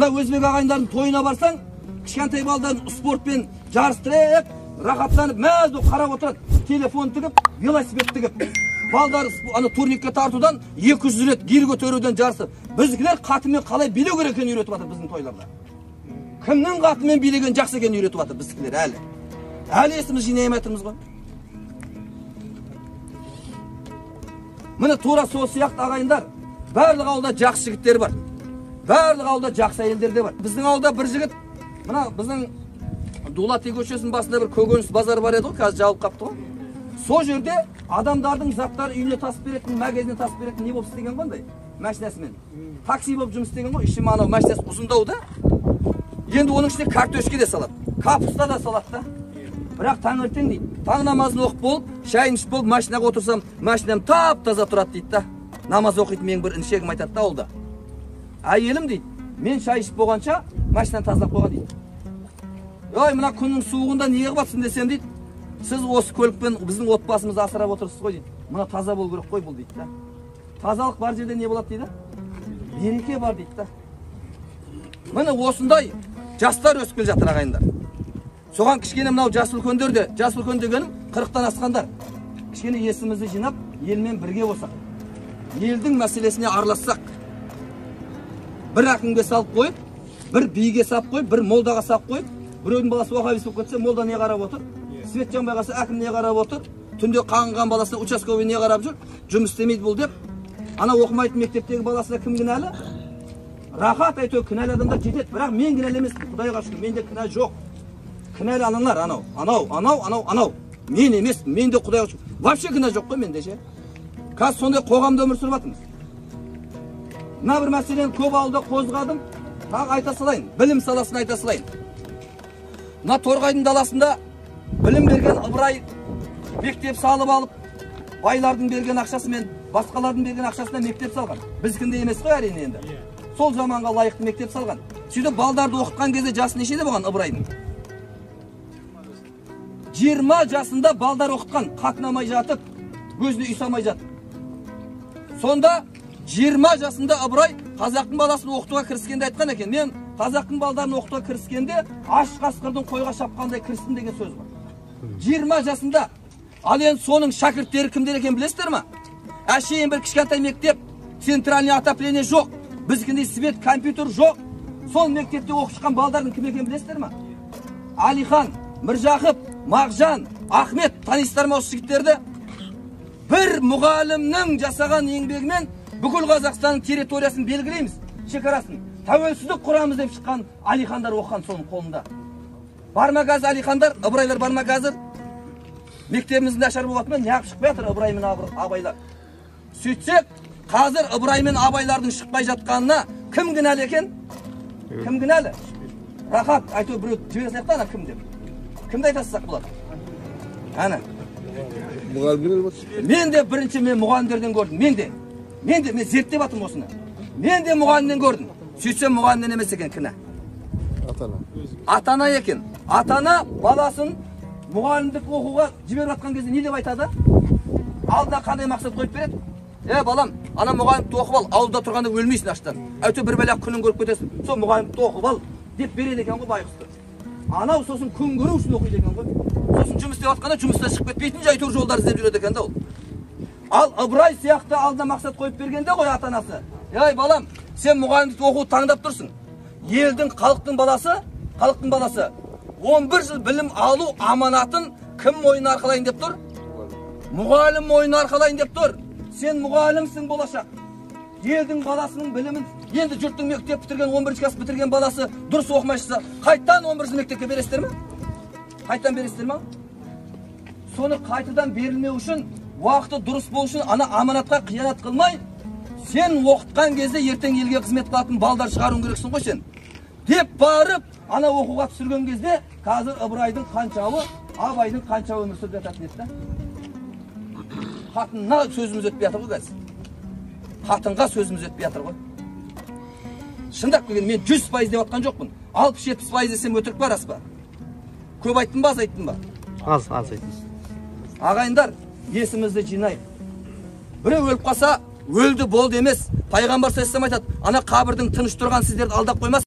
Мына өзбек ағайындардың тойына барсаң, кішкентай балдарын спортпен жарыстырып, рахаттанып, мәз болып қарап отырады. Телефон тігіп, велосипед тігіп. Балдар аны турникке тартудан 200 рет гир көтеруден жарысып. Біздікілер қатымен қалай билеу керек екенін үйретіп жатыр біздің тойларда. Кімнің қатымен билеген жақсы екенін үйретіп жатыр біздікілер әлі. Әлі есіміз жинай алмай тұрмыз ғой. Міне тура сол сияқты ағайындар, барлық ауылда жақсы жігіттер бар. Барлық ауылда жақсы әйелдер де бар. Біздің ауылда бір жігіт, мына біздің Дулати көшесінің басында бір көкөніс базары бар еді ғой, қазір жабылып қапты ғой. Сол жерде адамдардың заттары үйіне тасып беретін, магазиніне тасып беретін не болып істеген қандай? Машинасымен. Такси болып жұмыс істеген ғой, іші анау машинасы ұзындау да. Енді оның ішіне картошка де салады, капуста да салады да. Бірақ таңертең дейді, таң намазын оқып болып, шайын ішіп болып, машинаға отырсам, машинам тап-таза тұрады дейді да. Намаз оқитын менің бір інішегім айтады да ауылда. Әйелім дейді, мен шай ішіп болғанша машинаны тазалап қойған дейді. Ой, мына күннің суығында неге батсын десем дейді, сіз осы көлікпен біздің отбасымызды асырап отырсыз ғой дейді. Мына таза болу керек қой бұл дейді да. Тазалық бар жерде не болады дейді? Береке бар дейді да. Міне осындай жастар өсіп келе жатыр ағайындар. Соған кішкене мынау жас үлкендер де, жас үлкен дегенім 40-тан асқандар. Кішкене есімізді жинап, елмен бірге болсақ. Елдің мәселесіне аралассақ. Бір әкімге салып қойып, бір биге салып қойып, бір молдаға салып қойып, біреудің баласы уағабис болып кетсе, молда не қарап отыр? Свет жанбай қалса, әкім не қарап отыр? Түнде қаңған баласына участковый не қарап жүр? Жұмыс істемейді бұл деп. Ана оқымайтын мектептегі баласына кім кінәлі? Рахат айту кінәлі адамдар жетеді, бірақ мен кінәлі емеспін, Құдайға шүкір, менде кінә жоқ. Кінәлі аналар, анау. Мен емеспін, менде Құдайға шүкір. Вообще кінә жоқ қой менде ше. Қазір сондай қоғамда өмір сүріп жатырмыз. Мына бір мәселені көп ауылда қозғадым, тағы айта салайын, білім саласын айта салайын. Мына Торғайдың даласында білім берген Ыбырай мектеп салып алып, байлардың берген ақшасымен, басқалардың берген ақшасына мектеп салған. Біздікінде емес қой әрине енді. Сол заманға лайықты мектеп салған. Сөйтіп балдарды оқытқан кезде жасы нешеде болған Ыбырайдың? 20 жасында балдар оқытқан, қатынамай жатып, өзіне үй салмай жатып. Сонда 20 жасында Ыбырай қазақтың баласын оқытуға кіріскенде айтқан екен. Мен қазақтың балдарын оқытуға кіріскенде аш қасқырдың қойға шапқандай кірістім деген сөз бар. 20 жасында. Ал енді соның шәкірттері кімдер екен білесіздер ма? Әшейін бір кішкентай мектеп, центральный отопление жоқ. Біздікіндей свет, компьютер жоқ. Сол мектепте оқып шыққан балдардың кім екен білесіздер ма? Алихан, Міржақып, Мағжан, Ахмет, танисыздар ма осы жігіттерді? Бір мұғалімнің жасаған еңбегімен бүкіл Қазақстанның территориясын белгілейміз, шекарасын. Тәуелсіздік құрамыз деп шыққан Алихандар оқыған соның қолында. Бар ма қазір Алихандар, Ыбырайлар бар ма қазір? Мектебіміздің нашар болатын ма? Неғып шықпай жатыр Ыбырай мен Абайлар. Сөйтсек, қазір Ыбырай мен Абайлардың шықпай жатқанына кім кінәлі екен? Кім кінәлі? Рахат, айту біреу жібере саяқты ана кім деп. Кімді айтасызақ болады? Ана. Мен де бірінші мен мұғалімдерден көрдім. Мен зерттеп атым осыны. Мен де мұғалімден көрдім. Сөйтсем мұғалімден емес екен кінә. Атана екен. Атана баласын мұғалімдік оқуға жіберіп атқан кезде не деп айтады? Алдына қандай мақсат қойып береді? Балам, ана мұғалімді оқып ал, ауылда тұрғанда өлмейсің аштан. Әуте бір бәле күнін көріп кетесің. Сол мұғалімді оқып ал деп береді екен ғой байғұсты. Анау сосын күн көру үшін оқиды екен ғой. Сосын жұмыс істеп атқанда жұмыстан шығып кетпейтін әйтеуір жолдар іздеп жүреді екен да ол. Ал Ыбырай сияқты алдына мақсат қойып бергенде ғой ата-анасы. Балам, сен мұғалімдік оқуды таңдап тұрсың. Елдің, халықтың баласы 11 жыл білім алу аманатын кім мойнына арқалайын деп тұр? Мұғалім мойнына арқалайын деп тұр. Сен мұғалімсің болашақ. Елдің баласының білімін, енді жұрттың мектеп бітірген, 11 класс бітірген баласы дұрыс оқымай шықса, қайттан 11 мектепке бересіздер ме? Қайттан бересіздер ме? Соны қайтадан берілмеу үшін, уақыты дұрыс болу үшін, ана аманатқа қиянат қылмай, сен оқытқан кезде ертең елге қызмет қылатын балдар шығаруың керексің ғой сен. Деп барып, ана оқуға түсірген кезде, қазір Ыбырайдың қаншауы, Абайдың қаншауы өмір сүріп жататын еді. Қатынға сөзіміз өтпей жатыр ғой қазір. Қатынға сөзіміз өтпей жатыр ғой. Шындап келген, мен 100% деп атқан жоқпын. 60-70% десем өтірік бар ас па? Көп айттым ба, аз айттым ба? Аз айттыңыз. Ағайындар, есімізді жинайық. Біреу өліп қалса, өлді болды емес. Пайғамбар саллаллаху алейхи ва саллям айтады, ана қабірдің тыныш тұрған сіздерді алдап қоймас,